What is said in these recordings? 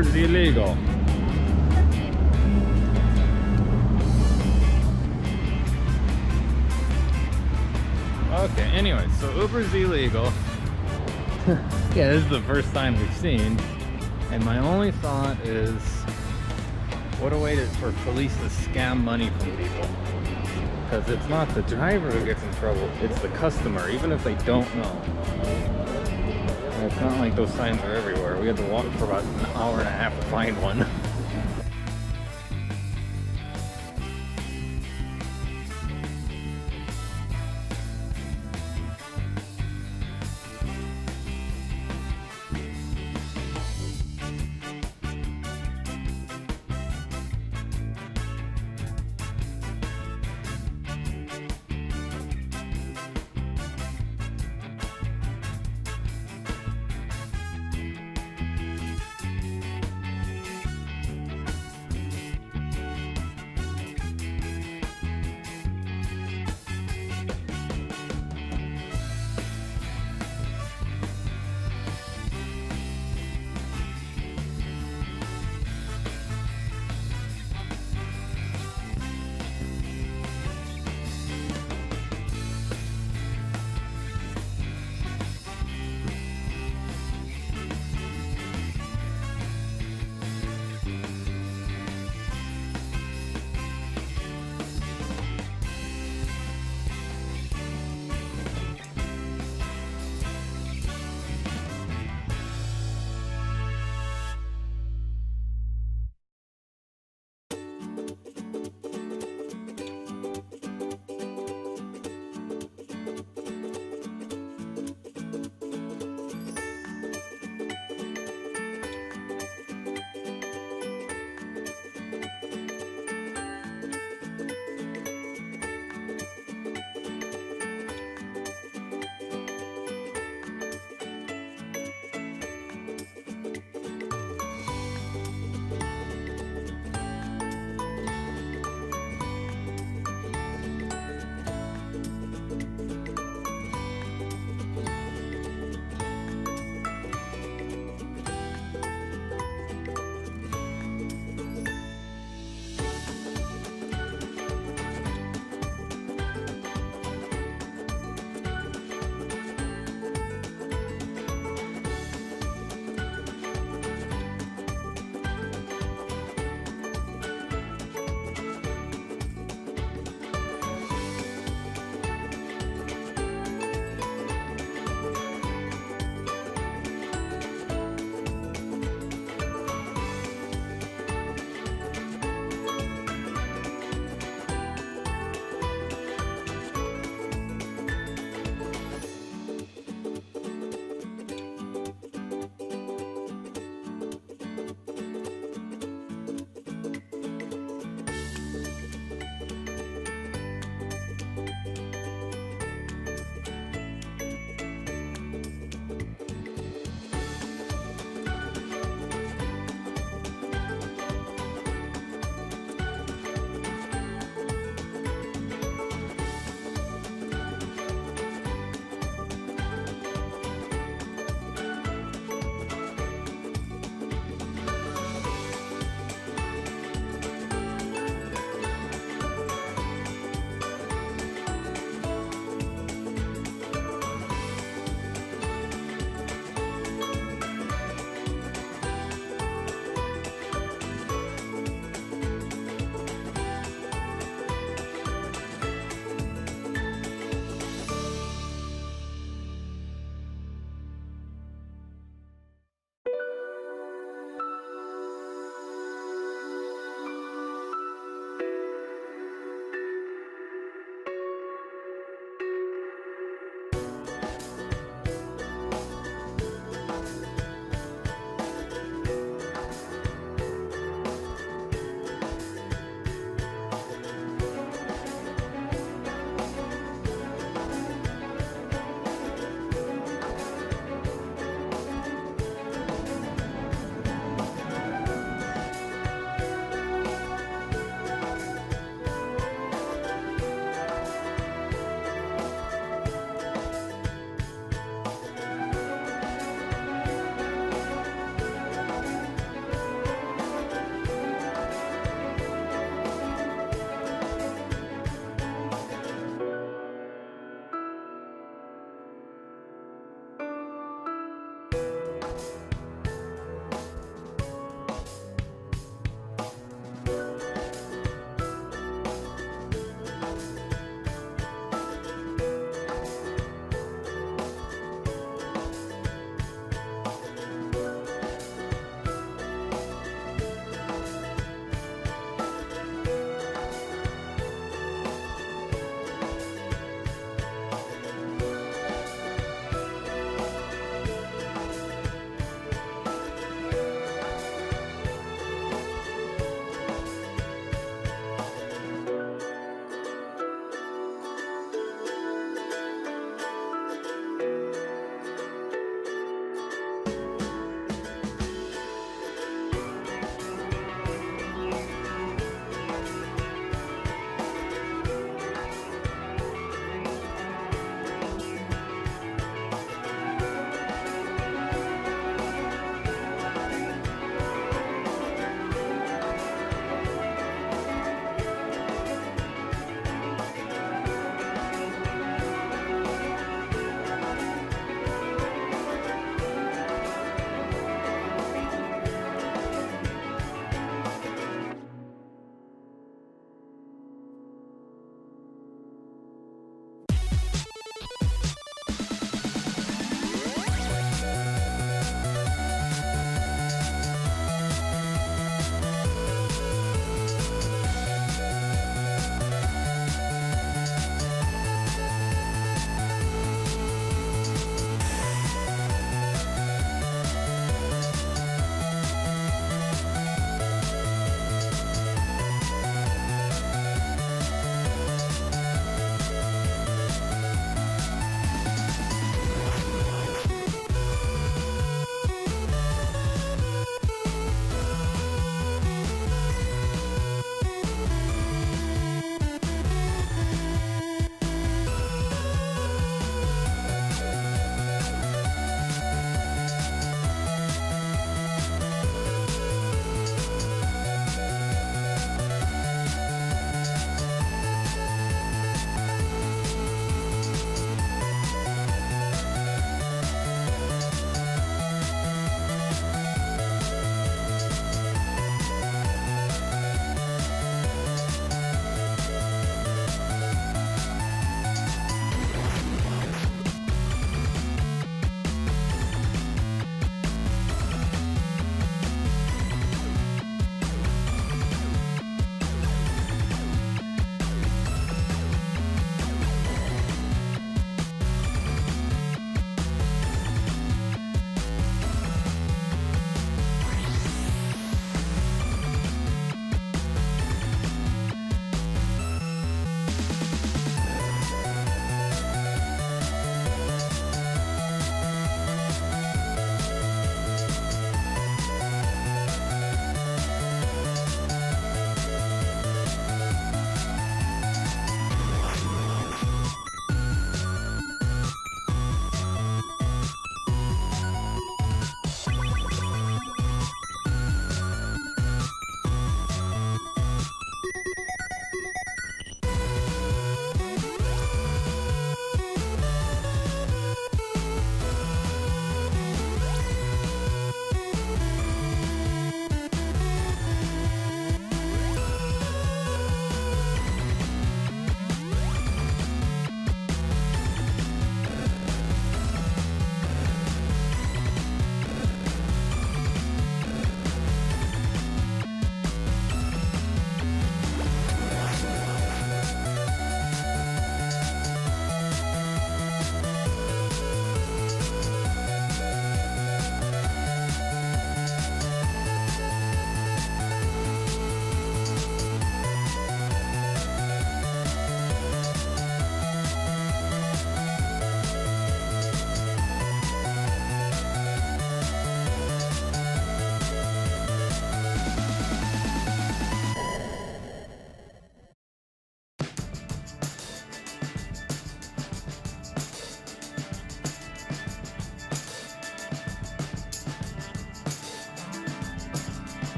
Uber's illegal. Okay, anyway, so Uber's illegal. Yeah, this is the first time we've seen. And my only thought is, what a way for police to scam money from people. Because it's not the driver who gets in trouble, it's the customer, even if they don't know. And it's not like those signs are everywhere. We had to walk for about an hour and a half to find one.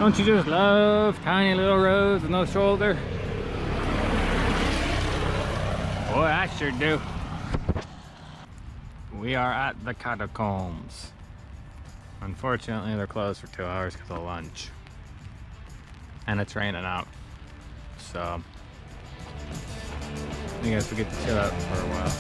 Don't you just love tiny little roads with no shoulder? Boy, I sure do. We are at the catacombs. Unfortunately, they're closed for 2 hours because of lunch. And it's raining out. So, you guys will get to chill out for a while.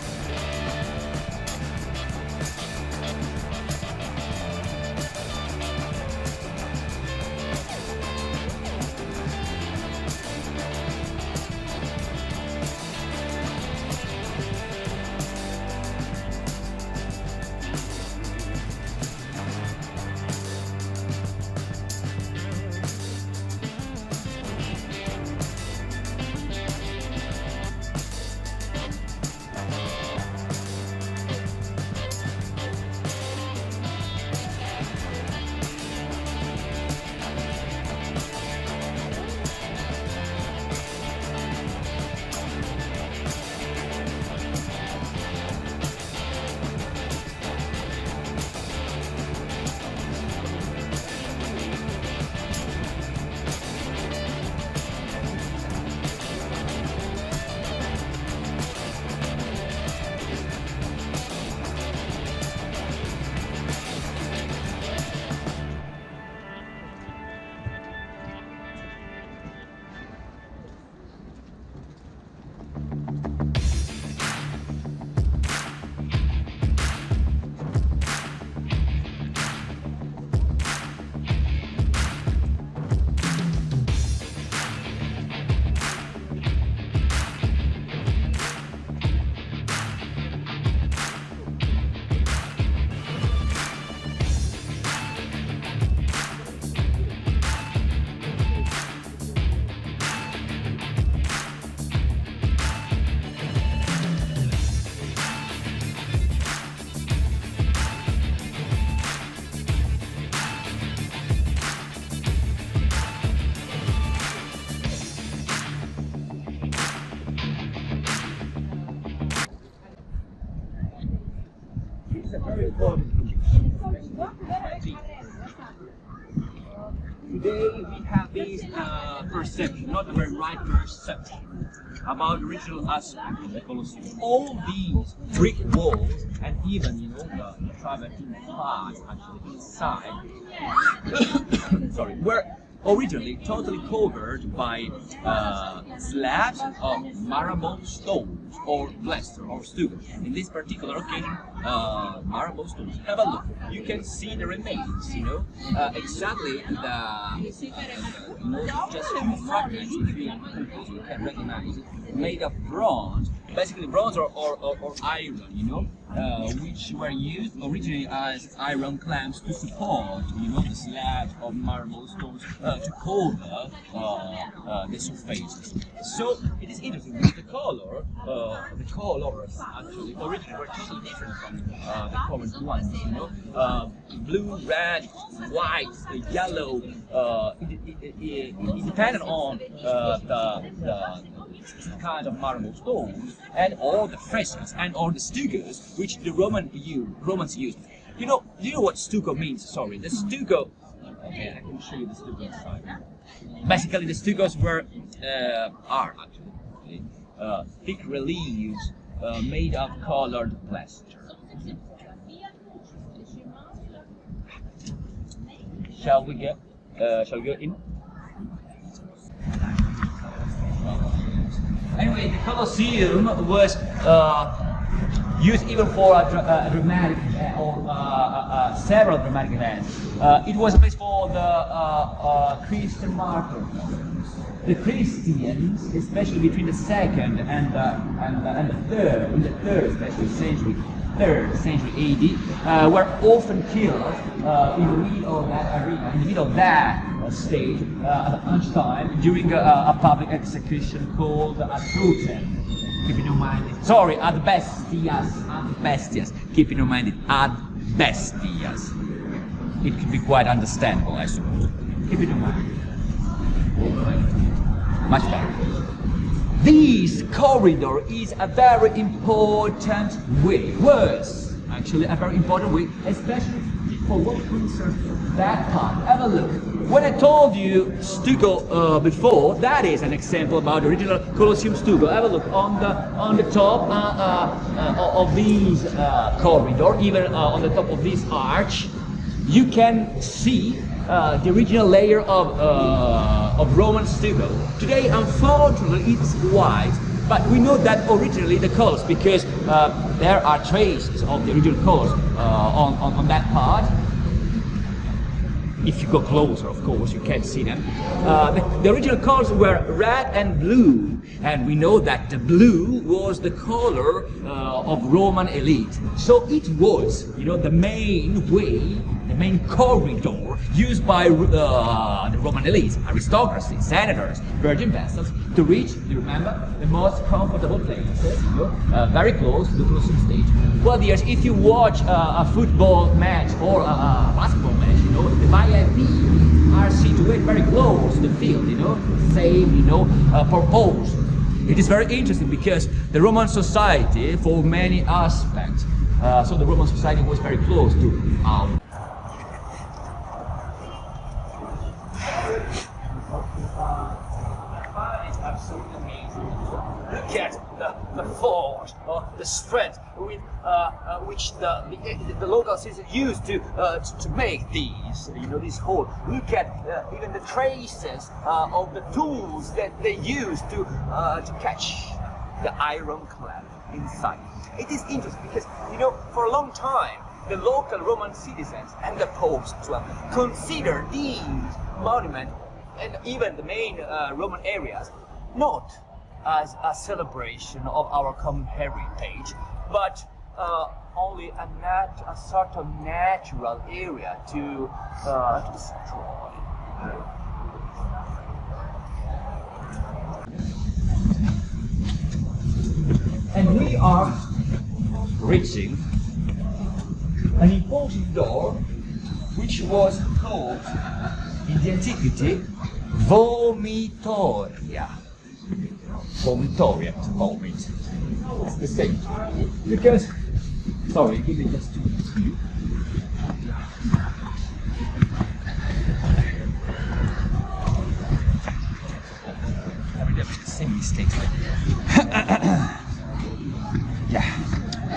Today we have this perception, not a very right perception, about the original aspect of the Colosseum. All these brick walls and even, the travertine parts actually inside, sorry, were originally totally covered by slabs of marble stones or plaster or stucco. In this particular occasion, marble stones. Have a look. You can see the remains. Exactly just fragments. If you can recognize it, made of bronze. Basically, bronze or iron. Which were used originally as iron clamps to support, the slabs of marble stones to cover the surfaces. So it is interesting because the colors actually originally were totally different from the current ones. Blue, red, white, yellow. It depended on the kind of marble stones and all the frescoes and all the stuccos which the Romans used. Do you know what stucco means? Sorry, the stucco. Okay, I can show you the stucco inside. Basically, the stuccos are actually thick reliefs made of colored plaster. Shall we go in? Anyway, the Colosseum was used even for a dramatic or several dramatic events. It was a place for the Christian martyrs. The Christians, especially between the second and the third, in the third century AD, were often killed in the middle of that arena, in the middle of that stage at lunchtime during a public execution called ad brutem. Keeping in mind, sorry, ad bestias. Keeping in mind it, ad bestias. It could be quite understandable, I suppose. Keep it in mind. Much better. This corridor is a very important way. Was actually a very important way, especially for what concerns that part. Have a look. when I told you stucco before, that is an example about the original Colosseum stucco. Have a look on the top of this corridor, even on the top of this arch, you can see the original layer of Roman stucco. Today, unfortunately, it's white, but we know that originally the colors, because there are traces of the original colors on that part. If you go closer, of course, you can't see them. The original colors were red and blue, and we know that the blue was the color of Roman elite. So it was, you know, the main way, the main corridor used by the Roman elite, aristocracy, senators, virgin vessels, to reach, you remember, the most comfortable places, you know, very close to the Colosseum stage. Well, dears, if you watch a football match or a basketball match, you know, the VIP are situated very close to the field, you know, same, you know, purpose. It is very interesting because the Roman society, for many aspects, so the Roman society was very close to It's absolutely amazing. Look at the force, the strength with which the local citizens used to make these, you know, this hole. Look at even the traces of the tools that they used to catch the ironclad inside. It is interesting because, you know, for a long time the local Roman citizens and the popes as well considered these monuments and even the main Roman areas not as a celebration of our common heritage, but only a sort of natural area to destroy. And we are reaching an important door which was called in the antiquity Vomitoria. Vomitoria, vomit. It's the same. Because, sorry, give me just 2 minutes. I mean, the same mistakes. Yeah.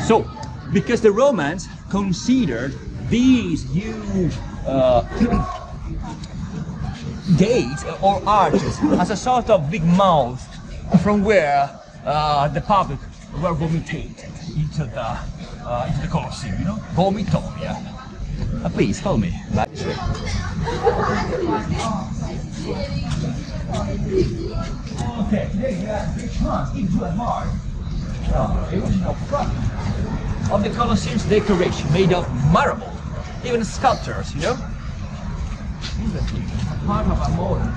So, because the Romans considered these huge gates or arches as a sort of big mouth from where the public were vomited into the Colosseum, you know, vomitoria. Please follow me. Right this way. Okay, today we have 6 months into a mark. The original front of the Colosseum's decoration made of marble, even sculptures, you know. Part of a modern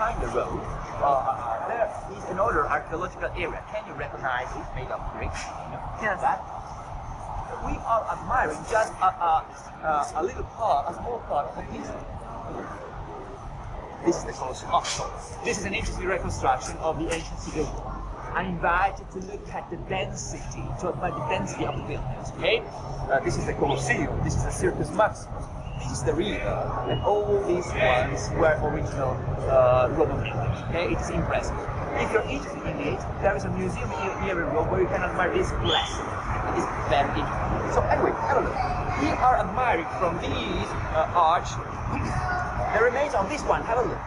behind the road, there is another archaeological area. Can you recognize it? Made of bricks. Yes. That? We are admiring just a little part, a small part of this. This is the Colosseum. This is an interesting reconstruction of the ancient city of Rome. I invite you to look at the density, to admire the density of the buildings. Okay? This is the Colosseum. This is the Circus Maximus. This is the river, and all these ones were original Roman buildings. Okay, it is impressive. If you're interested in it, there is a museum here in Rome where you can admire this blessing. It is very interesting. So anyway, have a look. We are admiring from these arch the remains of this one. Have a look.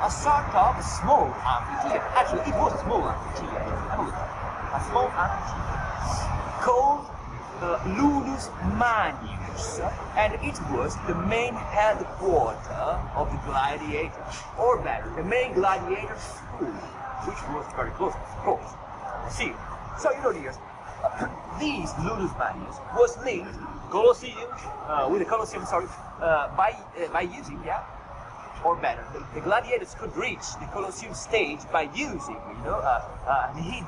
A sort of small amphitheater. Actually, it was a small amphitheater. Have a look. A small amphitheater called Ludus Manius, and it was the main headquarters of the gladiators, or better, the main gladiator school, which was very close, of course. See, so you know, dears, this Ludus Manius was linked Colosseum with the Colosseum, sorry, by using or better, the gladiators could reach the Colosseum stage by using, a hidden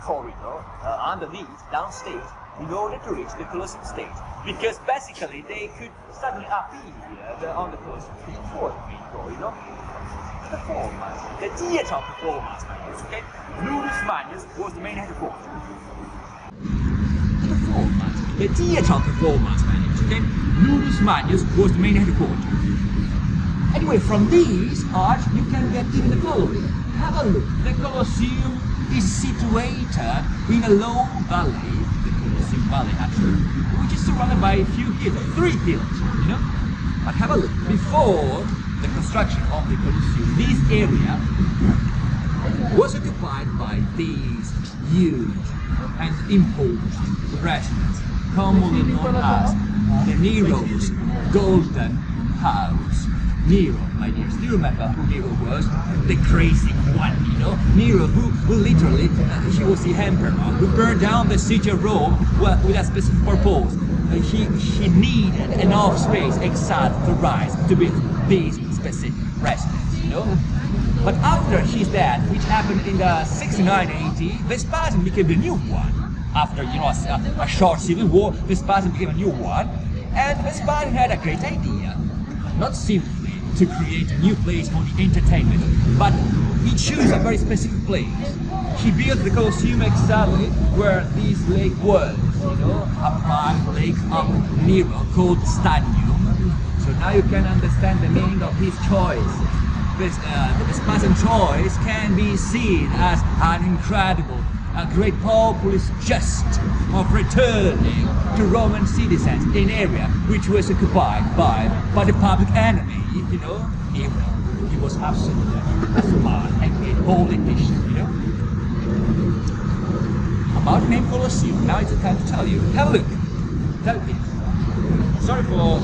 corridor underneath, downstage, in order to reach the Colosseum stage. Because basically they could suddenly appear on the Colosseum stage before the main corridor. Performance, the theatre of performance, okay? Ludus Magnus was the main headquarters. Performance, the theatre of performance, okay? Ludus Magnus was the main headquarters. Anyway, from these arch, you can get even the following. Have a look. The Colosseum is situated in a low valley, the Colosseum Valley actually, which is surrounded by a few hills, 3 hills, But have a look. Before the construction of the Colosseum, this area was occupied by these huge and imposing residents, commonly known as the Nero's Golden House. Nero, my dears, do you remember who Nero was? The crazy one, Nero, who literally, he was the emperor, who burned down the city of Rome with a specific purpose. He needed enough space exact to rise to build these specific residence, But after his death, which happened in the 69 AD, Vespasian became the new one. After, a short civil war, Vespasian became a new one. And Vespasian had a great idea. Not simply to create a new place for the entertainment, but he chose a very specific place. He built the Colosseum exactly where this lake was, a prime lake of Nero called Stadium. So now you can understand the meaning of his choice. The Vespasian choice can be seen as an incredible, a great populist gest of returning to Roman citizens in an area which was occupied by the public enemy, He was absolutely a smart and a politician, About the name Colosseum, now it's the time to tell you. Have a look. Sorry for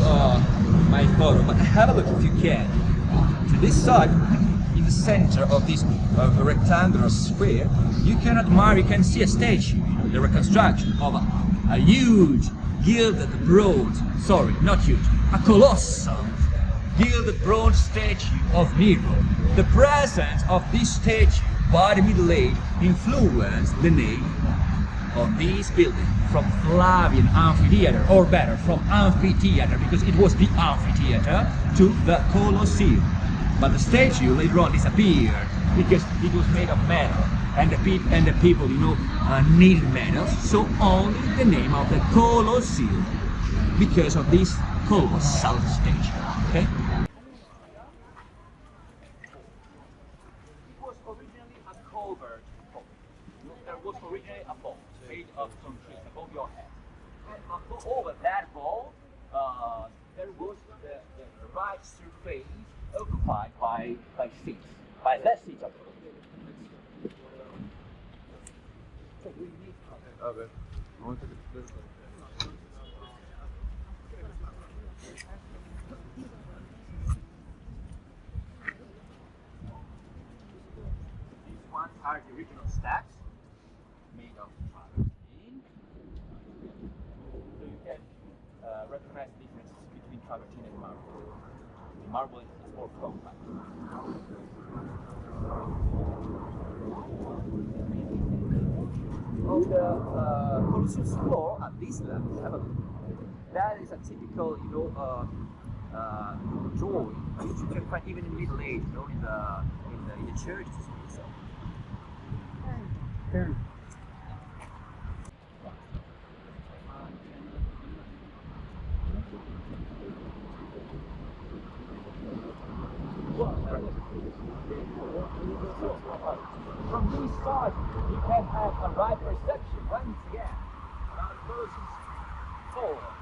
my photo, but have a look if you can. To this side, in the center of this rectangular square, you can see a statue, the reconstruction of a huge gilded bronze, a colossal gilded bronze statue of Nero. The presence of this statue by the Middle Age influenced the name of this building from Flavian Amphitheater, or better, from amphitheater, because it was the amphitheater, to the Colosseum. But the statue later on disappeared because it was made of metal, and the people, needed metal, so only the name of the Colosseum because of this colossal statue. Okay. It was originally a covered vault. There was originally a vault made of some trees above your head. And over that vault, there was the right surface occupied by seats, by the seats of the Okay. These ones are the original stacks made of travertine. So you can recognize the difference between travertine and marble. The marble is more compact. On the Colosseum's floor at this level, have a look. That is a typical, drawing which you can find even in the Middle Age, in the churches. So. From this side, you can have a right perception once again about the Colosseum's forward,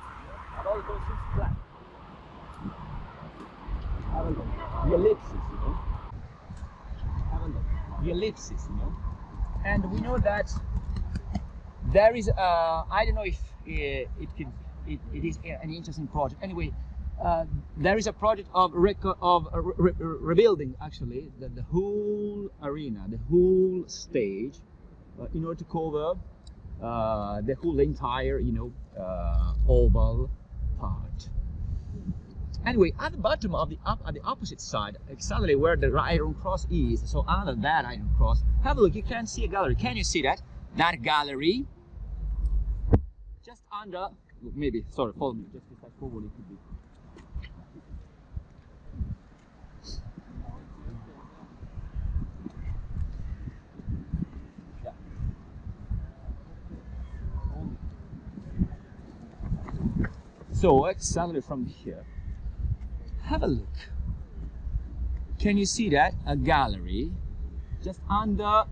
about the Colosseum's flat. Have a look. The ellipses, Have a look. The ellipses, And we know that there is, I don't know if it is an interesting project. Anyway, there is a project of rebuilding actually the whole arena, the whole stage, in order to cover the whole entire oval part. Anyway, at the bottom of at the opposite side, exactly where the Iron Cross is, so under that Iron Cross, have a look. You can see a gallery. Can you see that? That gallery, just under. Maybe. Sorry, follow me. Just if I forward, it could be. So exactly from here, have a look. Can you see that? A gallery just under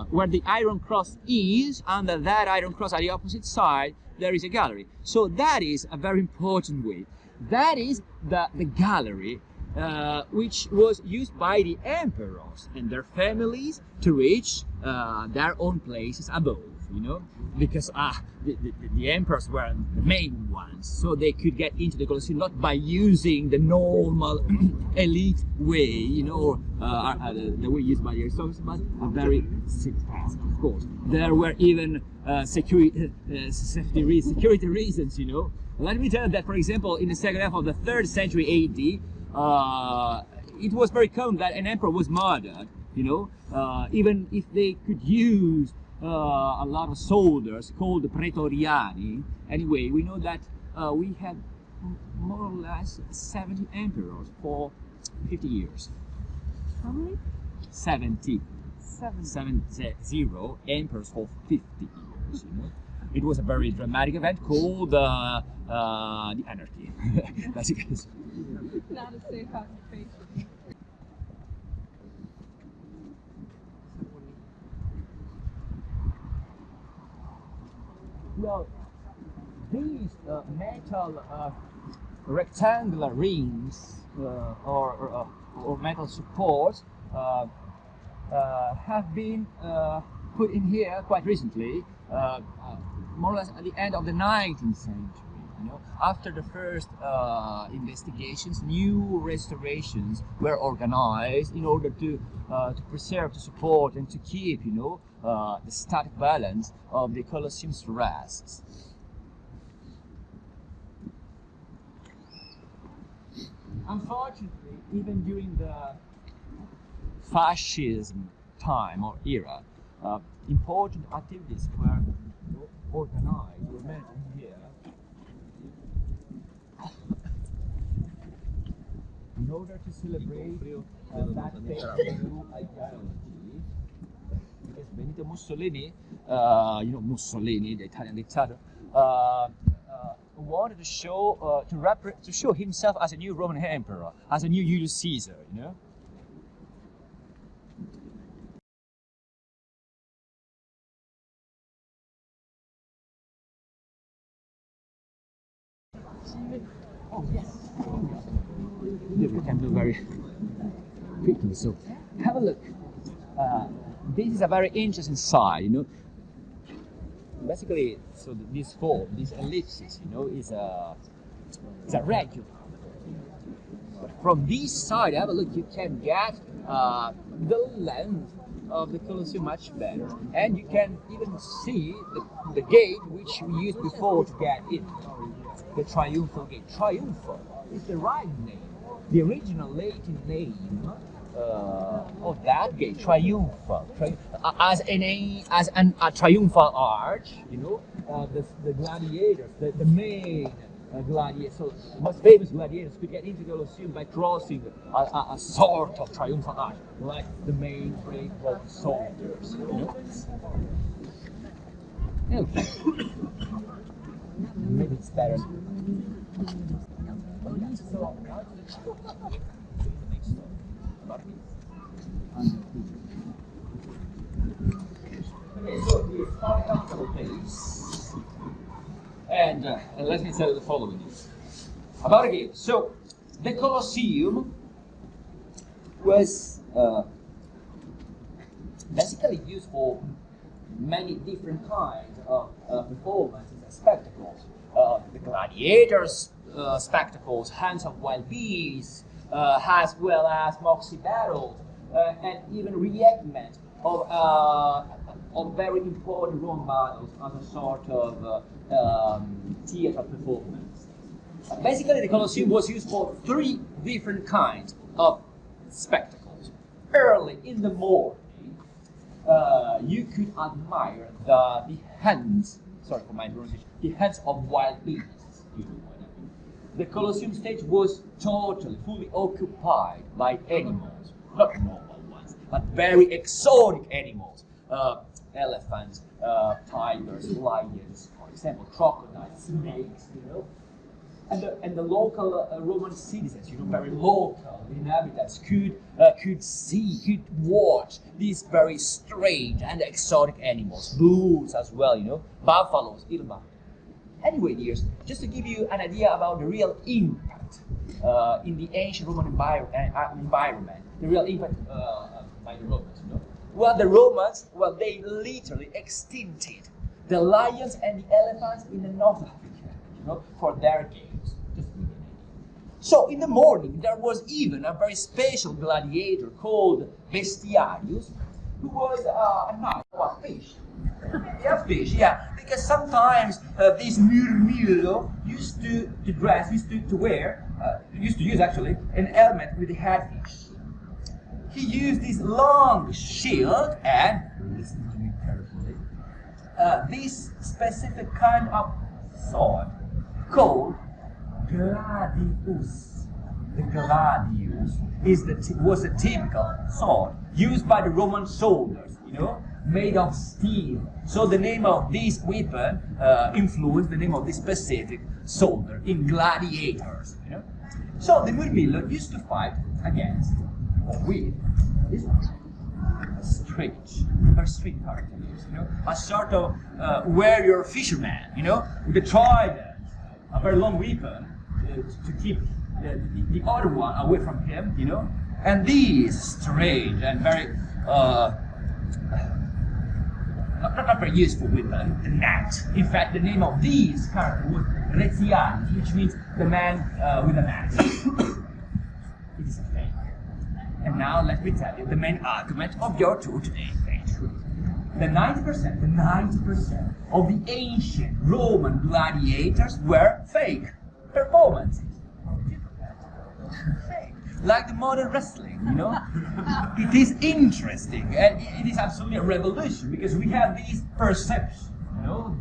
where the Iron Cross is. Under that Iron Cross, at the opposite side, there is a gallery. So that is a very important way. That is the gallery which was used by the emperors and their families to reach their own places above, you know, because the emperors were the main ones, so they could get into the Colosseum not by using the normal elite way, you know, the way used by the aristocracy, but a very strict task, of course. There were even security reasons, you know. Let me tell you that, for example, in the second half of the 3rd century AD, it was very common that an emperor was murdered, you know, even if they could use a lot of soldiers called the Praetoriani. Anyway, we know that we had more or less 70 emperors for 50 years. How many? 70. 70 emperors for 50 years, you know. It was a very dramatic event called the anarchy. Basically. Not a safe occupation. Well, these metal rectangular rings or metal supports have been put in here quite recently, more or less at the end of the 19th century. You know, after the first investigations, new restorations were organized in order to preserve, to support, and to keep, you know, the static balance of the Colosseum's rests. Unfortunately, even during the fascism time or era, important activities were organized, were meant in here in order to celebrate that new ideology. Because Benito Mussolini, you know, Mussolini, the Italian dictator, wanted to show to show himself as a new Roman emperor, as a new Julius Caesar, you know. Oh yes, we can do very quickly. So have a look. This is a very interesting side, you know. Basically, so this form, this ellipsis, you know, is a regular. But from this side, have a look. You can get the length of the Colosseum much better, and you can even see the gate which we used before to get in. The triumphal gate. Triumphal is the right name. The original Latin name of that gate, triumphal, as a triumphal arch, you know, the gladiators, the main gladiators, so the most famous gladiators could get into the Colosseum by crossing a sort of triumphal arch, like the main brave Roman soldiers, you know. Okay. Maybe it's better. And let me tell you the following about again. So the Colosseum was basically used for many different kinds of performances and spectacles. The gladiators' spectacles, hunts of wild beasts, as well as moxie battles, and even reenactment of very important Roman battles as a sort of theater performance. Basically, the Colosseum was used for 3 different kinds of spectacles. Early in the morning, you could admire the heads, sorry for my pronunciation, the heads of wild beasts. You know what I mean. The Colosseum stage was totally, fully occupied by animals, not normal ones, but very exotic animals. Elephants, tigers, lions, for example, crocodiles, snakes, you know. And the local Roman citizens, you know, very local inhabitants could see, could watch these very strange and exotic animals, bulls as well, you know, buffaloes, ilma. Anyway, dears, just to give you an idea about the real impact in the ancient Roman environment, the real impact by the Romans, you know. Well, the Romans, well, they literally extincted the lions and the elephants in the North Africa, you know, for their games. Just to give you an idea. So in the morning, there was even a very special gladiator called Bestiarius, who was a knight or a fish. Yeah, fish, yeah. Because sometimes this murmillo used to dress, used to wear, used to use actually, an helmet with a headfish. He used this long shield and, listen to me carefully, this specific kind of sword called gladius. The gladius was a typical sword used by the Roman soldiers, you know, made of steel. So the name of this weapon influenced the name of this specific soldier in gladiators, you know. So the murmillo used to fight against or with this very strange character, you know, a sort of warrior fisherman, you know, with a trident, a very long weapon to keep the other one away from him, you know, and this strange and very not very useful weapon, the net. In fact, the name of this character was Reziani, which means the man with a net. It is a fake. And now let me tell you the main argument of your tour today. The 90% of the ancient Roman gladiators were fake performances. Fake. Like the modern wrestling, you know? It is interesting and it is absolutely a revolution because we have this perception, you know,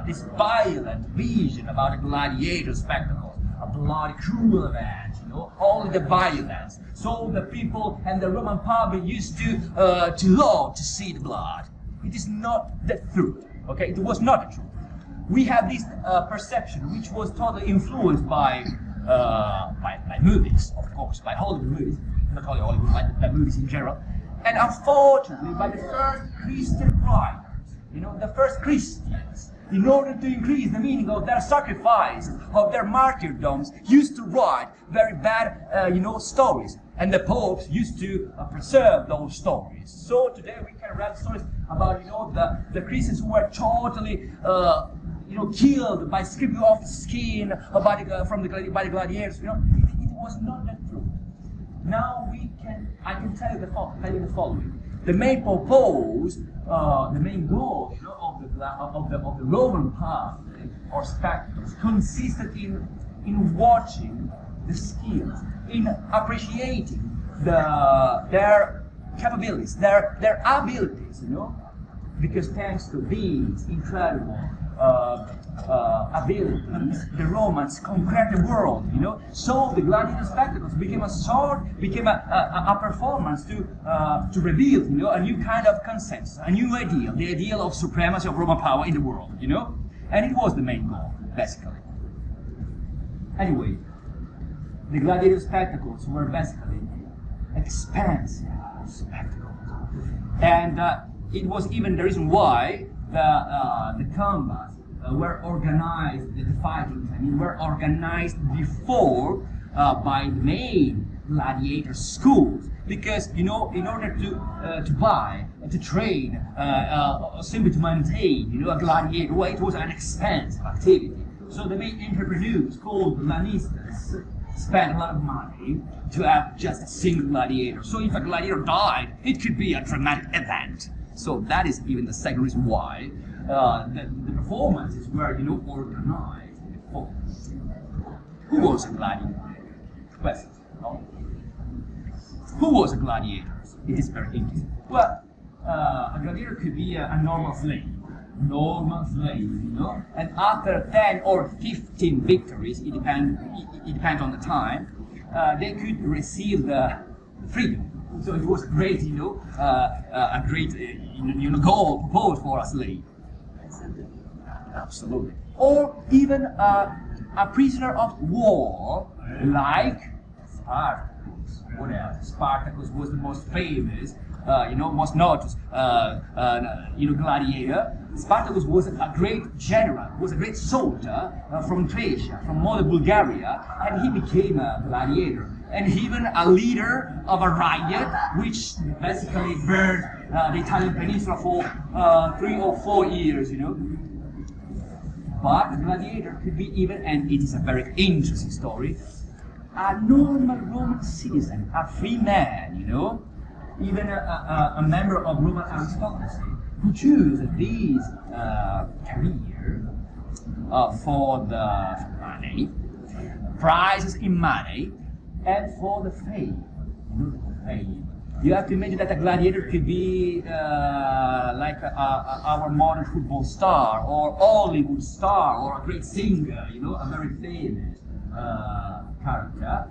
this violent vision about a gladiator spectacle, a bloody, cruel event, you know, only the violence. So the people and the Roman public used to love to see the blood. It is not the truth, okay? It was not the truth. We have this perception which was totally influenced by movies, of course, by Hollywood movies, not only Hollywood, by movies in general, and unfortunately by the first Christian writers, you know, the first Christians, in order to increase the meaning of their sacrifice, of their martyrdoms, used to write very bad, you know, stories, and the popes used to preserve those stories. So today we can read stories about, you know, the Christians who were totally you know, killed by stripping off the skin by the gladiators. You know, it was not the truth. Now I can tell you the following. The main purpose, the main goal, you know, of the Roman public or spectators consisted in watching the skills, in appreciating their capabilities, their abilities, you know, because thanks to these incredible abilities, the Romans conquered the world, you know. So the gladiator spectacles became a performance to reveal, you know, a new kind of consensus, a new ideal, the ideal of supremacy of Roman power in the world, you know. And it was the main goal, basically. Anyway, the gladiator spectacles were basically expensive spectacles, and it was even the reason why the combats were organized, the fightings, I mean, were organized before by the main gladiator schools, because, you know, in order to buy, to train, simply to maintain, you know, a gladiator, well, it was an expensive activity. So the main entrepreneurs, called lanistas, spent a lot of money to have just a single gladiator. So if a gladiator died, it could be a dramatic event. So that is even the second reason why the performances were, you know, organized before. Who was a gladiator? Question. No? Who was a gladiator? It is very interesting. Well, a gladiator could be a normal slave. And after 10 or 15 victories, it depends on the time, they could receive the freedom. So it was great, a great, goal proposed for a slave. Absolutely. Or even a prisoner of war, like Spartacus. Whatever. Spartacus was the most famous, most noticed, gladiator. Spartacus was a great general, was a great soldier from Thracia, from modern Bulgaria, and he became a gladiator. And even a leader of a riot, which basically burned the Italian peninsula for 3 or 4 years, But a gladiator could be even, and it is a very interesting story, a normal Roman citizen, a free man, even a member of Roman aristocracy, who choose this career for the money, prizes in money, and for the fame. You have to imagine that a gladiator could be like our modern football star, or Hollywood star, or a great singer, a very famous character.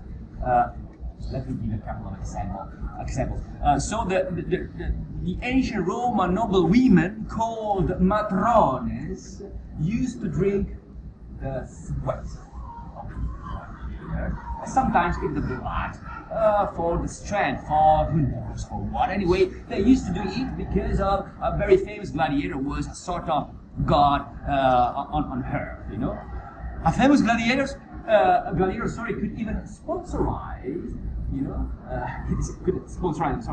Let me give a couple of examples. So the ancient Roman noble women called matrones used to drink the sweat of the gladiator, sometimes in the blood, for the strength, for who knows for what. Anyway, they used to do it because of a very famous gladiator was a sort of god on earth, A famous gladiator, could even sponsorize, could sponsorize,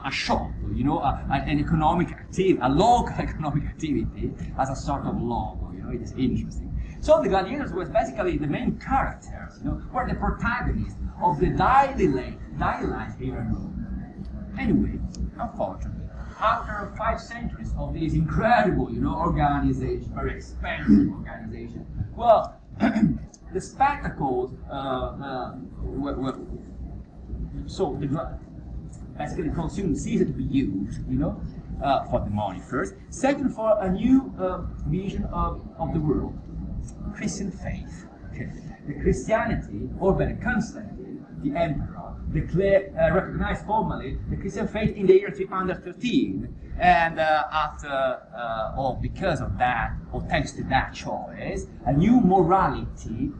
a shop, an economic activity, a local economic activity as a sort of logo, it is interesting. So the gladiators were basically the main characters, were the protagonists of the daily life here in Rome. Anyway, unfortunately, after 5 centuries of this incredible, organization, very expensive organization, well, the spectacles so basically consumed ceased to be used, for the money first. Second, for a new vision of the world, Christian faith. Okay. The Christianity, or better, Constantine, the emperor, recognized formally the Christian faith in the year 313, and or because of that, or thanks to that choice, a new morality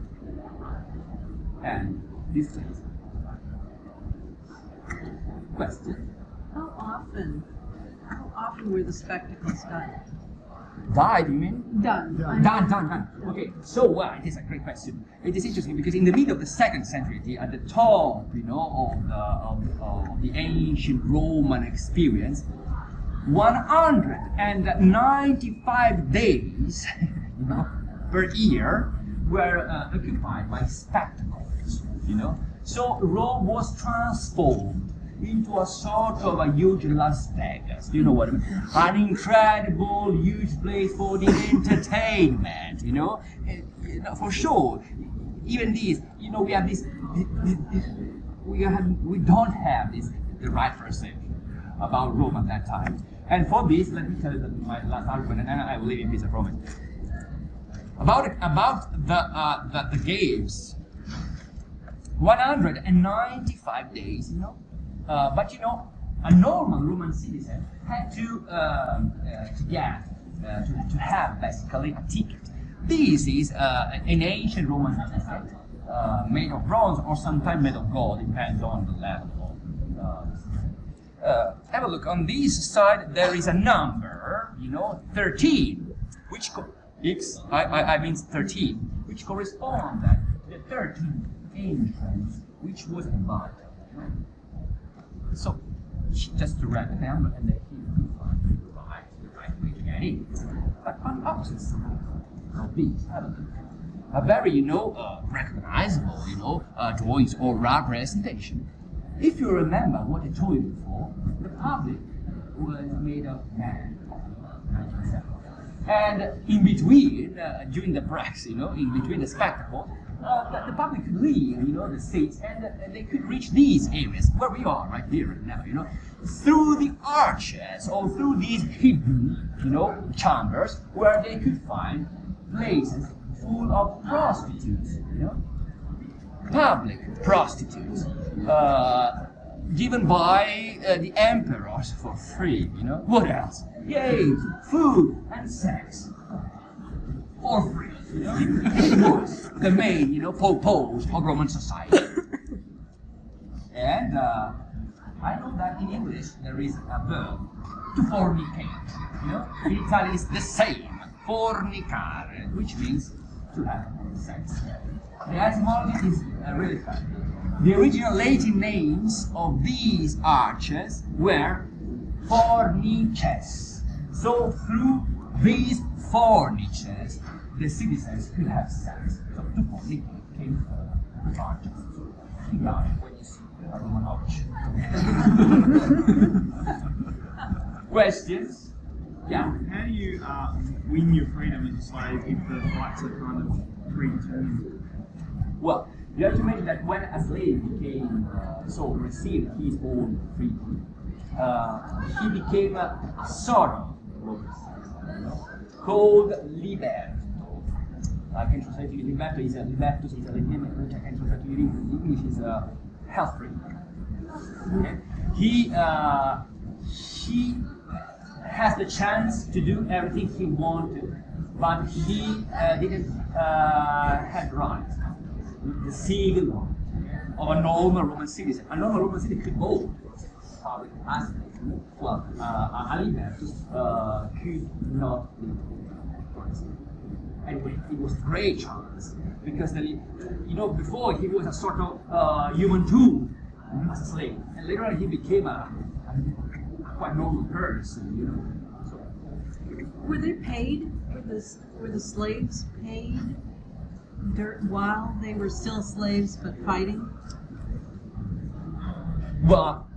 and this is question. How often were the spectacles done? Died, you mean? Done. Done. Okay, so it is a great question. It is interesting because in the middle of the 2nd century, at the top, of the ancient Roman experience, 195 days, per year were occupied by spectacles. So Rome was transformed into a sort of a huge Las Vegas, you know what I mean? An incredible, huge place for the entertainment, for sure. Even this, we have this, we don't have the right perception about Rome at that time. And for this, let me tell you my last argument, and I will leave in peace, I promise. About the games, 195 days, but a normal Roman citizen had to have basically a ticket. This is an ancient Roman ticket made of bronze or sometimes made of gold, depends on the level of. Have a look on this side. There is a number, 13, which I mean 13, which corresponds to the 13th entrance, which was a battle. So, just to write the number and then here you find the right way to get in. But on opposite side of this, have a look. A very, recognizable, drawings or representation. If you remember what I told you before, the public was made of man. And in between, during the breaks, in between the spectacle, the public could leave, the states, and they could reach these areas where we are right here and now, through the arches or through these hidden, chambers where they could find places full of prostitutes, public prostitutes, given by the emperors for free, What else? Yay, food and sex for free, It was the main, purpose of Roman society. And I know that in English there is a verb, to fornicate, In Italian it's the same, fornicare, which means to have sex. The etymology is really funny. The original Latin names of these arches were fornices. So through these fornices, the citizens could have sex. So to fornicate came from the arches. So you got it when you see a Roman arch. Questions? Yeah. How do you win your freedom as a slave if the rights are kind of predetermined? Well, you have to imagine that when a slave became, received his own freedom, he became a sort of Roman citizen, called liberto. I can translate to you liberto is a libertus is a name which I can translate to you in English is health free. Okay? He has the chance to do everything he wanted, but he didn't have rights. The civil law of a normal Roman citizen. A normal Roman citizen could vote public aspect. Well, a libertus could not live, for instance. Anyway, it was a great chance because before he was a sort of human tool as a slave, and later on he became a quite normal person. So, Were they paid? Were the slaves paid while they were still slaves but fighting? Well,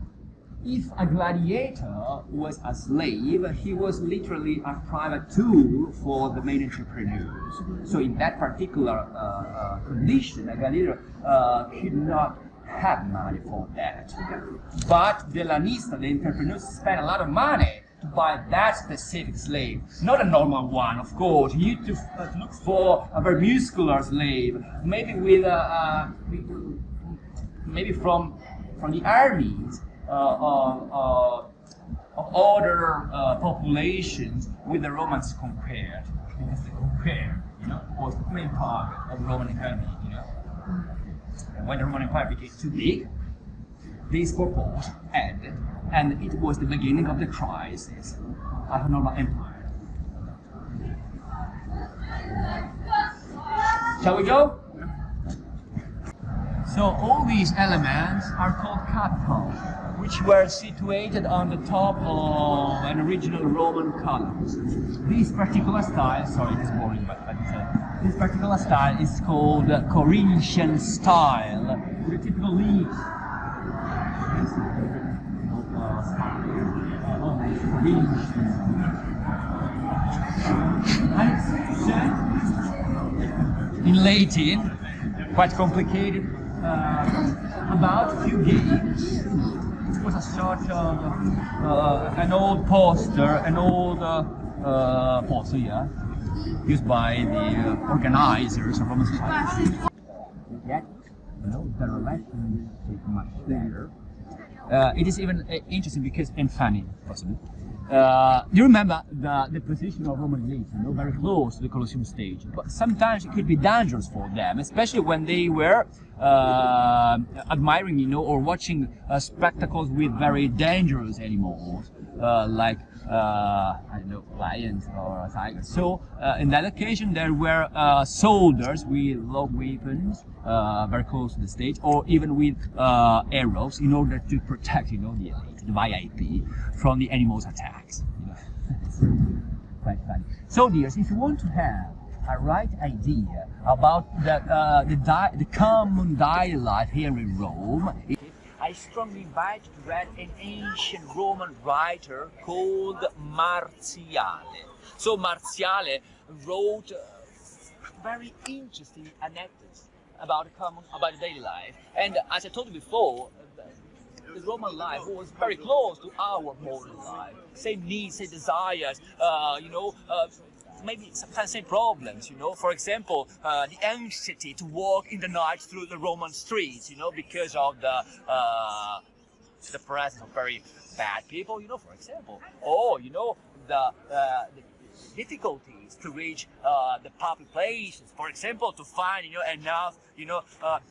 if a gladiator was a slave, he was literally a private tool for the main entrepreneurs. So in that particular condition, a gladiator could not have money for that. But the lanista, the entrepreneurs, spent a lot of money to buy that specific slave, not a normal one, of course. You need to look for a very muscular slave, maybe with maybe from the armies of other populations with the Romans compared, because they compared, was the main part of the Roman economy, And when the Roman Empire became too big, this purpose ended, and it was the beginning of the crisis of the Roman Empire. Shall we go? So all these elements are called capitals, which were situated on the top of an original Roman columns. This particular style, sorry, it's boring, but this particular style is called Corinthian style, with a typical leaf. In Latin, quite complicated, about few games. It was a sort of an old poster, used by the organizers of Roman society. Yet, the relation is much better. It is even interesting because, and funny, possibly. You remember the position of Roman elites, very close to the Colosseum stage. But sometimes it could be dangerous for them, especially when they were admiring, or watching spectacles with very dangerous animals, like I don't know, lions or tigers. So in that occasion, there were soldiers with long weapons, very close to the stage, or even with arrows, in order to protect, the elite, the VIP, from the animals' attacks. Quite funny. So, dears, if you want to have a right idea about the common daily life here in Rome, I strongly invite you to read an ancient Roman writer called Martiale. So Martiale wrote very interesting anecdotes about the daily life. And as I told you before, the Roman life was very close to our modern life. Same needs, same desires, maybe sometimes same problems, For example, the anxiety to walk in the night through the Roman streets, because of the presence of very bad people, for example. Or, the difficulties to reach the public places. For example, to find, enough,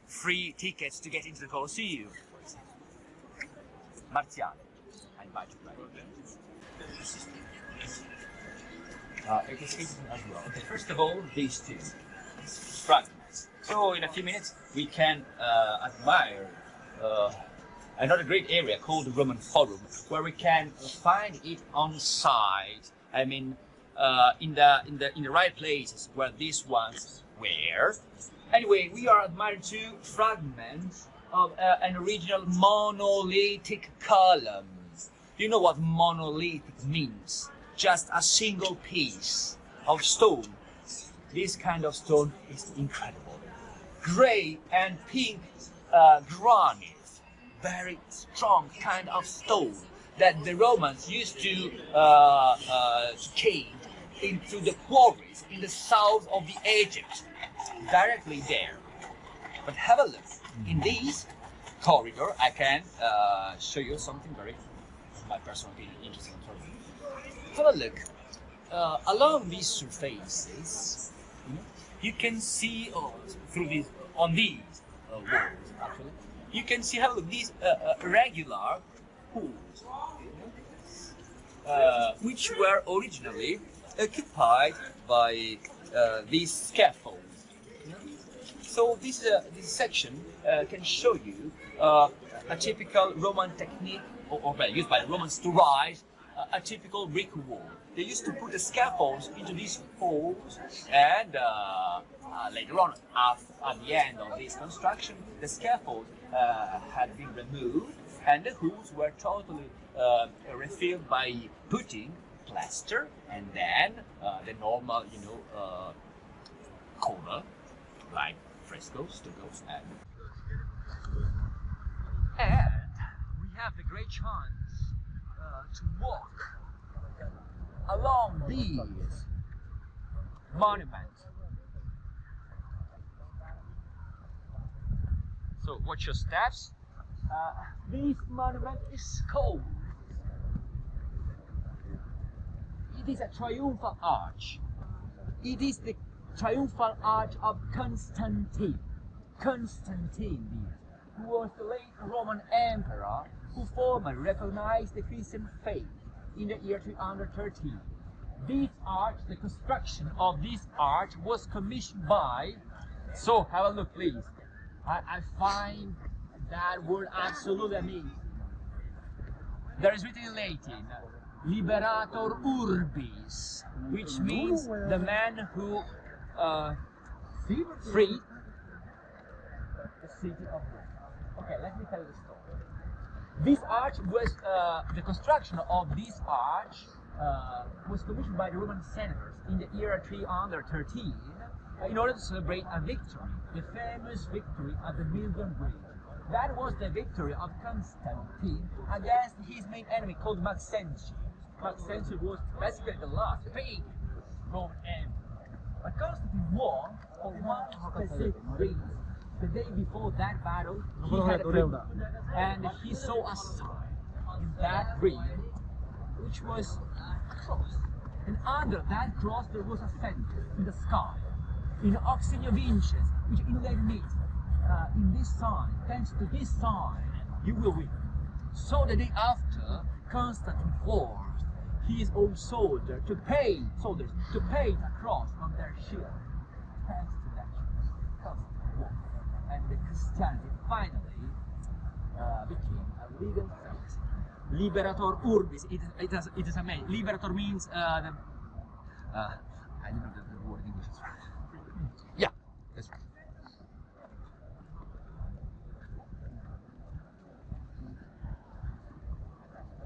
free tickets to get into the Colosseum. Marziale, I invite you back. As well. Okay, first of all, these two fragments. So in a few minutes, we can admire another great area called the Roman Forum, where we can find it on site. I mean, in the right places where these ones were. Anyway, we are admiring two fragments of an original monolithic column. Do you know what monolithic means? Just a single piece of stone. This kind of stone is incredible. Gray and pink granite, very strong kind of stone that the Romans used to cave into the quarries in the south of the Egypt, directly there. But have a look. In this corridor, I can show you something very, my personal opinion, interesting. Have a look. Along these surfaces, you can see on these walls, actually, you can see, have a look, these regular pools, which were originally occupied by these scaffolds. So this section can show you a typical Roman technique, or used by the Romans to rise a typical brick wall. They used to put the scaffolds into these holes, and later on, at the end of this construction, the scaffold had been removed, and the holes were totally refilled by putting plaster and then the normal, color, like frescoes, stuccos, and we have the great chance to walk along these monuments. So watch your steps. This monument is called, it is a triumphal arch. It is the triumphal arch of Constantine. Constantine, who was the late Roman emperor who formally recognized the Christian faith in the year 313. This arch, the construction of this arch was commissioned by, so have a look please, I find that word absolutely amazing. There is written in Latin, Liberator Urbis, which means the man who freed the city of Rome. Okay, let me tell you the story. This arch was, the construction of this arch was commissioned by the Roman senators in the year 313 in order to celebrate a victory, the famous victory at the Milvian Bridge. That was the victory of Constantine against his main enemy called Maxentius. Maxentius was basically the last big Roman emperor. But Constantine won for one specific reason. The day before that battle, he had a dream, and he saw a sign in that dream, which was a cross. And under that cross there was a center in the sky, in Oxenio Vinces, which in Latin means, in this sign, thanks to this sign, you will win. So the day after, Constantine forced his own soldiers to paint a cross on their shield. Thanks to that, Constantine won. And the Christianity finally became a legal faith. Liberator Urbis, it is amazing. Liberator means I don't know the word in English is right. Yeah, that's right.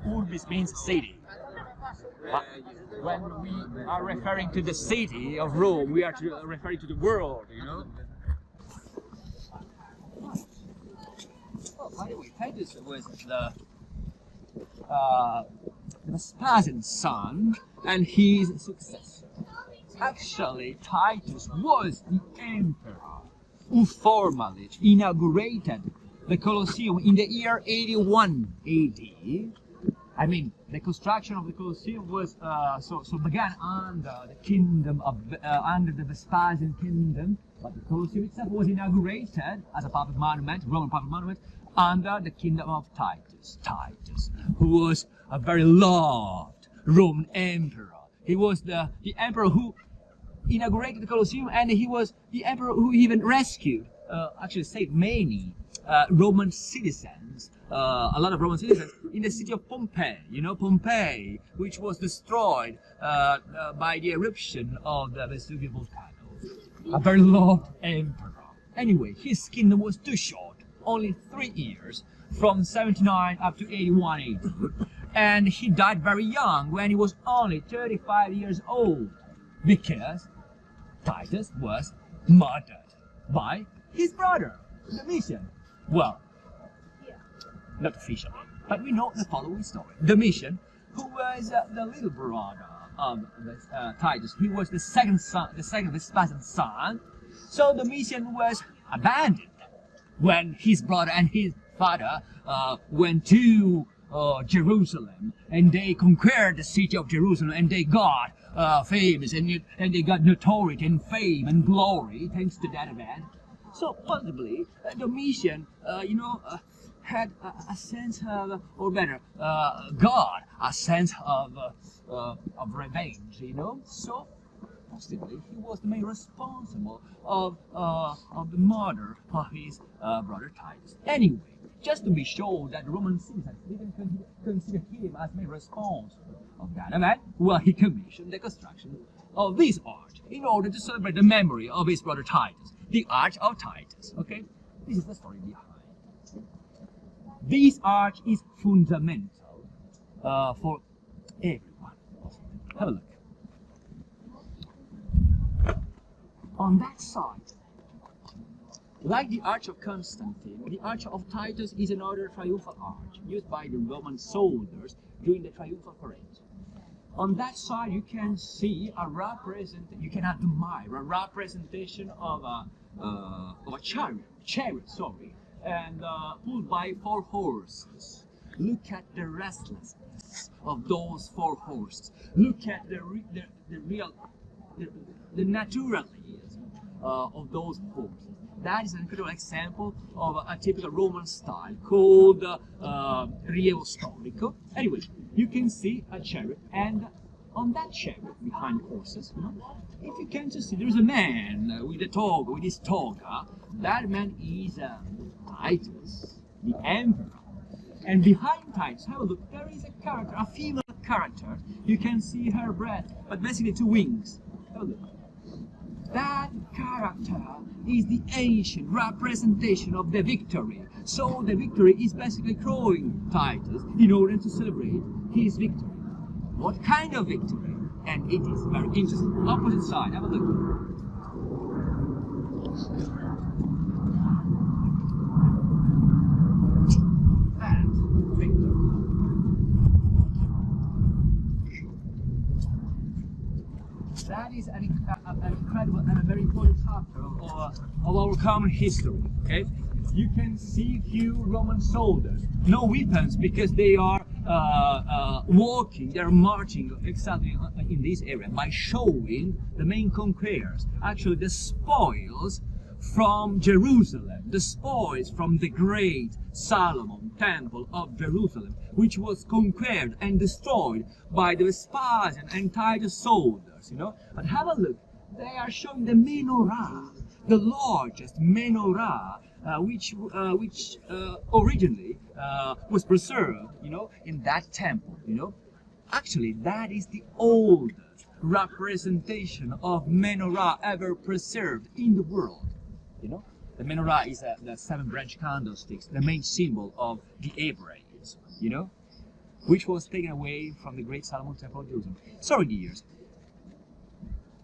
Urbis means city. When we are referring to the city of Rome, we are referring to the world, Oh, by the way, Titus was the Vespasian's son and his successor. Actually, Titus was the emperor who formally inaugurated the Colosseum in the year 81 AD. I mean, the construction of the Colosseum was so began under the kingdom of under the Vespasian kingdom, but the Colosseum itself was inaugurated as a public monument, Roman public monument, under the kingdom of Titus. Titus, who was a very loved Roman emperor. He was the emperor who inaugurated the Colosseum, and he was the emperor who even rescued, actually saved many Roman citizens, a lot of Roman citizens, in the city of Pompeii. You know, Pompeii, which was destroyed by the eruption of the Vesuvius volcano. A very loved emperor. Anyway, his kingdom was too short, only 3 years, from 79 up to 81 AD. And he died very young, when he was only 35 years old, because Titus was murdered by his brother, Domitian. Well, not officially, but we know the following story. Domitian, who was the little brother of Titus, he was the second Vespasian's son. So Domitian was abandoned when his brother and his father went to Jerusalem, and they conquered the city of Jerusalem, and they got famous, and they got notoriety and fame and glory thanks to that event. So possibly Domitian, had a sense of, or better, got a sense of revenge, So possibly he was the main responsible of the murder of his brother Titus. Anyway, just to be sure that Roman citizens didn't consider him as main responsible of that event, well, he commissioned the construction of this arch in order to celebrate the memory of his brother Titus, the Arch of Titus. Okay, this is the story behind. This arch is fundamental for everyone. Have a look. On that side, like the Arch of Constantine, the Arch of Titus is another triumphal arch used by the Roman soldiers during the triumphal parade. On that side, you can see a admire a representation of a chariot, and pulled by 4 horses. Look at the restlessness of those 4 horses. Look at the naturalism of those horses. That is an incredible example of a typical Roman style called rilievo storico. Anyway, you can see a chariot, and on that chariot, behind horses, if you can just see, there's a man with his toga. That man is Titus, the emperor. And behind Titus, have a look, there is a character, a female character. You can see her breast, but basically 2 wings. Have a look. That character is the ancient representation of the victory. So the victory is basically crowing Titus in order to celebrate his victory. What kind of victory? And it is very interesting. Opposite side, have a look. And victory. That is an incredible and a very important chapter of our common history. Okay, you can see few Roman soldiers, no weapons, because they are walking, they are marching exactly in this area by showing the main conquerors, actually the spoils from Jerusalem, the spoils from the great Solomon temple of Jerusalem, which was conquered and destroyed by the Vespasian and Titus soldiers, But have a look, they are showing the menorah, the largest menorah, which originally was preserved, in that temple, Actually, that is the oldest representation of menorah ever preserved in the world. The menorah is the 7 branch candlesticks, the main symbol of the Hebraism, which was taken away from the great Solomon temple of Jerusalem. Sorry, dears.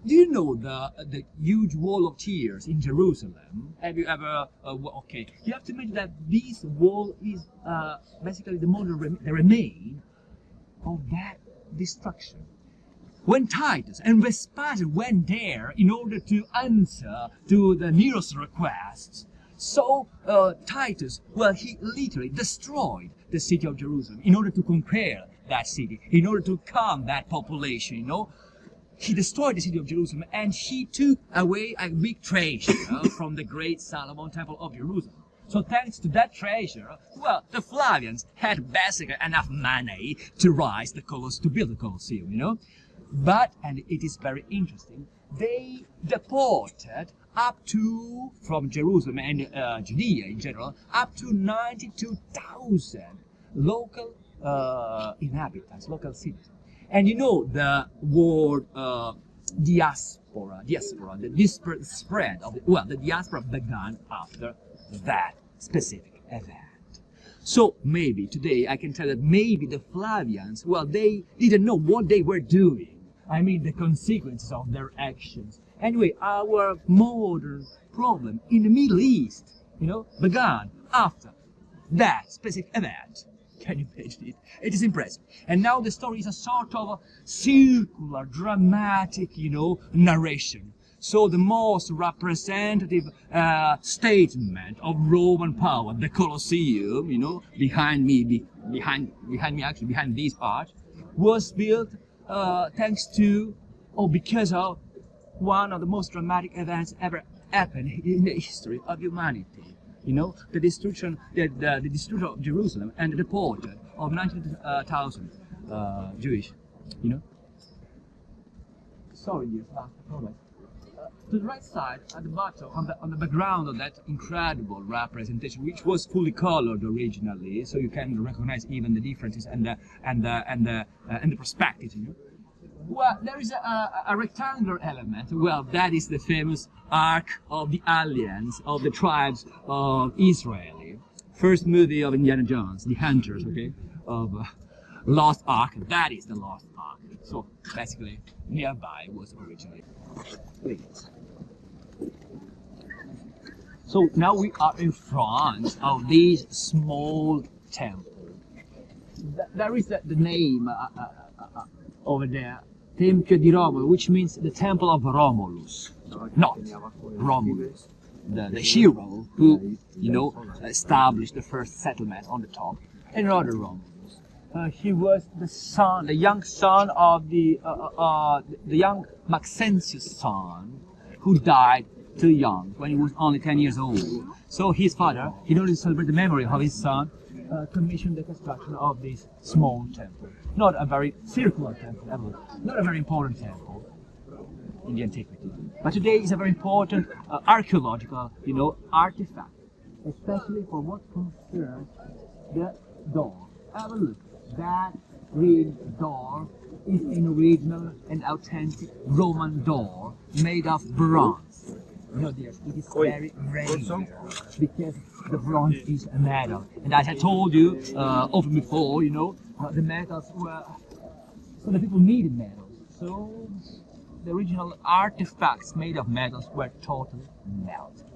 do you know the huge wall of tears in Jerusalem? Have you ever? Okay, you have to imagine that this wall is basically the remain of that destruction. When Titus and Vespasian went there in order to answer to the Nero's requests, so Titus, well, he literally destroyed the city of Jerusalem in order to conquer that city, in order to calm that population, you know. He destroyed the city of Jerusalem and he took away a big treasure from the great Solomon temple of Jerusalem. So thanks to that treasure, well, the Flavians had basically enough money to build the Colosseum, you know. But, and it is very interesting, they deported up to, from Jerusalem and Judea in general, up to 92,000 local inhabitants, local citizens. And you know the word diaspora, the disparate spread of the diaspora began after that specific event. So maybe today I can tell that maybe the Flavians, well, they didn't know what they were doing. I mean the consequences of their actions. Anyway, our modern problem in the Middle East, you know, began after that specific event. Can you imagine it? It is impressive. And now the story is a sort of a circular, dramatic, you know, narration. So the most representative statement of Roman power, the Colosseum, you know, behind me, actually behind this part, was built thanks to, or because of, one of the most dramatic events ever happened in the history of humanity. You know, the destruction of Jerusalem and the deportation of 90,000 Jewish, you know. Sorry, dear, problem. To the right side, at the bottom, on the background of that incredible representation, which was fully colored originally, so you can recognize even the differences and the perspectives, you know. Well, there is a rectangular element. Well, that is the famous Ark of the Alliance of the tribes of Israel. First movie of Indiana Jones, The Hunters, okay, of Lost Ark. That is the Lost Ark. So basically, nearby was originally. Please. So now we are in front of this small temple. There is the name over there, Tempio di Romulus, which means the Temple of Romulus, not Romulus, the hero who, you know, established the first settlement on the top, and another Romulus. He was the young son of the young Maxentius' son, who died too young, when he was only 10 years old. So his father, in order to celebrate the memory of his son, commissioned the construction of this small temple. Not a very circular temple, not a very important temple in the antiquity. But today is a very important archaeological, you know, artifact, especially for what concerns the door. Have a look. That green door is an original and authentic Roman door made of bronze. You know, dear, it is very rare because the bronze is a metal. And as I told you often before, you know, the metals were, so the people needed metals. So the original artifacts made of metals were totally melted.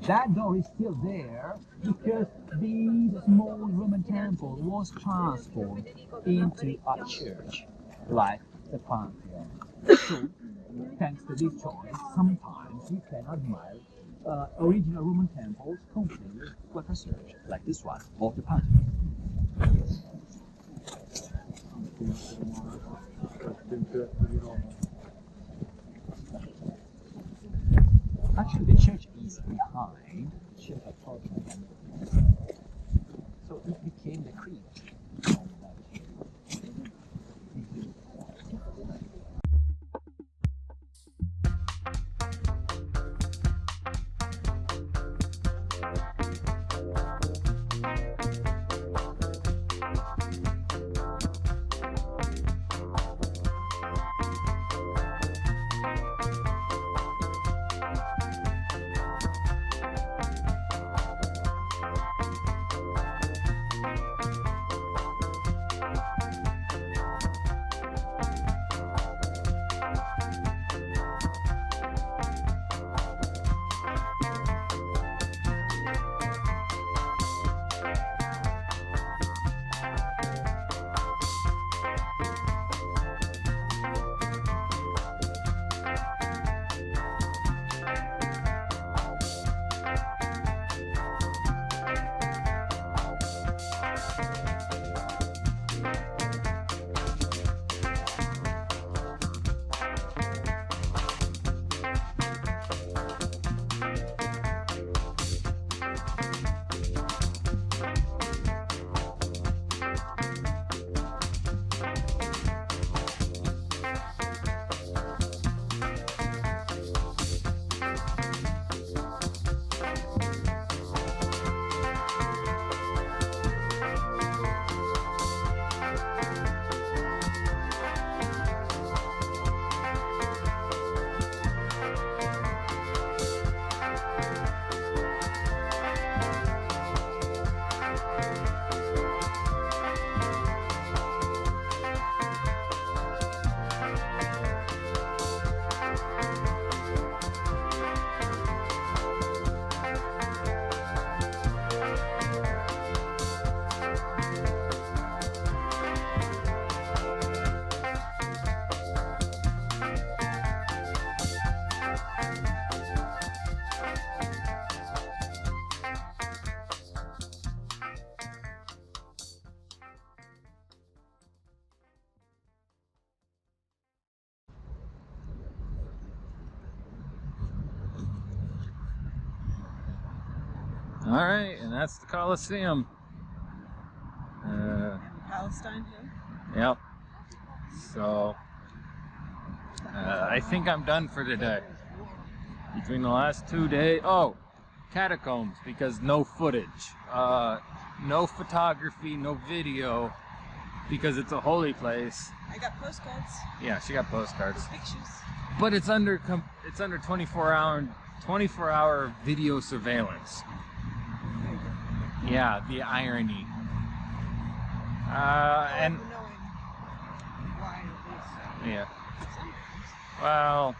That door is still there because this small Roman temple was transformed into a church, like the Pantheon. So, thanks to this choice, sometimes you can admire original Roman temples completely well preserved, like this one, or the Pantheon. Actually, the church is behind the church of Portland. So it became the creed. All right, and that's the Colosseum. And Palestine Hill. Yep. So, I think I'm done for today. Between the last 2 days, oh, catacombs, because no footage, no photography, no video, because it's a holy place. I got postcards. Yeah, she got postcards. With pictures. But it's under 24-hour video surveillance. Yeah, the irony. And Knowing why it yeah, well,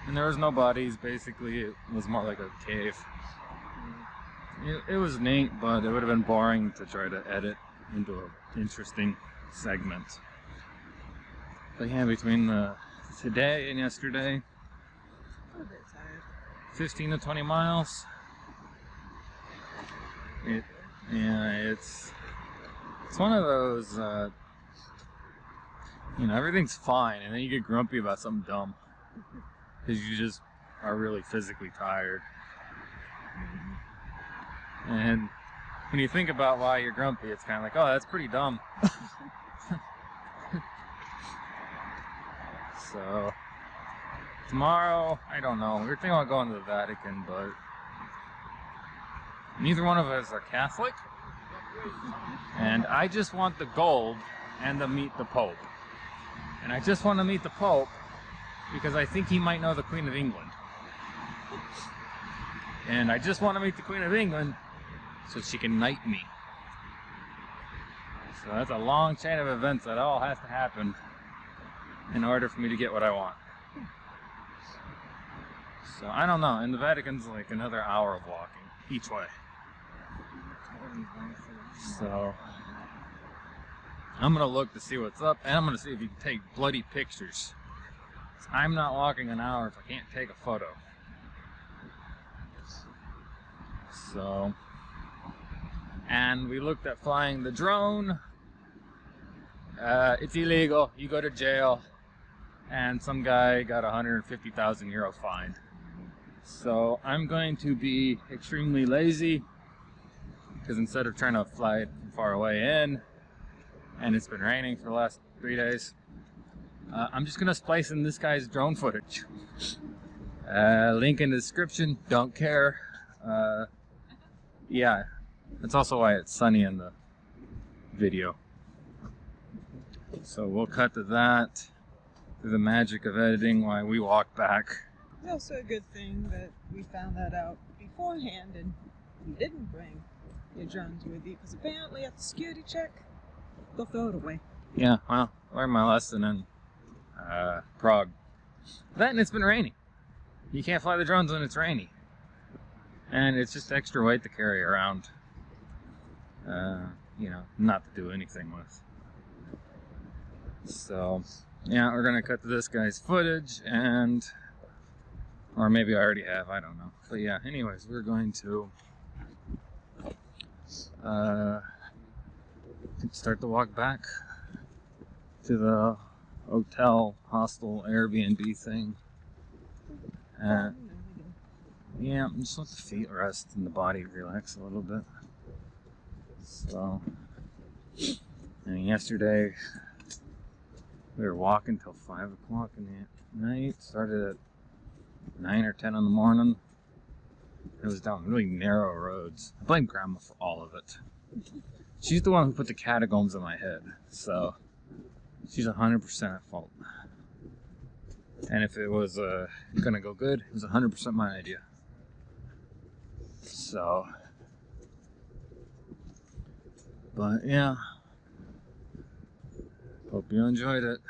and there was no bodies. Basically, it was more like a cave. It was neat, but it would have been boring to try to edit into an interesting segment. But yeah, between today and yesterday, I'm a bit tired. 15 to 20 miles. It's one of those, everything's fine, and then you get grumpy about something dumb because you just are really physically tired. And when you think about why you're grumpy, it's kind of like, oh, that's pretty dumb. So tomorrow, I don't know. We were thinking about going to the Vatican, but neither one of us are Catholic. And I just want the gold and to meet the Pope. And I just want to meet the Pope because I think he might know the Queen of England. And I just want to meet the Queen of England so she can knight me. So that's a long chain of events that all has to happen in order for me to get what I want. So I don't know. And the Vatican's like another hour of walking each way. So I'm gonna look to see what's up, and I'm gonna see if you can take bloody pictures. I'm not walking an hour if I can't take a photo. So, and we looked at flying the drone. It's illegal. You go to jail. And some guy got a 150,000 euro fine. So I'm going to be extremely lazy because instead of trying to fly it from far away in, and it's been raining for the last 3 days, I'm just gonna splice in this guy's drone footage. Link in the description. Don't care. Yeah, that's also why it's sunny in the video. So we'll cut to that. Through the magic of editing while we walk back. It's also a good thing that we found that out beforehand and you didn't bring your drones with you because apparently at the security check, they'll throw it away. Yeah, well, I learned my lesson in Prague. That and it's been raining. You can't fly the drones when it's rainy. And it's just extra weight to carry around. Not to do anything with. So, yeah, we're gonna cut to this guy's footage, or maybe I already have, I don't know. But yeah, anyways, we're going to start the walk back to the hotel, hostel, Airbnb thing. Yeah, just let the feet rest and the body relax a little bit. So, and yesterday we were walking till 5 o'clock in the night. Started at 9 or 10 in the morning. It was down really narrow roads. I blame Grandma for all of it. She's the one who put the catacombs in my head, so she's 100% at fault. And if it was gonna go good, it was 100% my idea. So, but yeah. Hope you enjoyed it.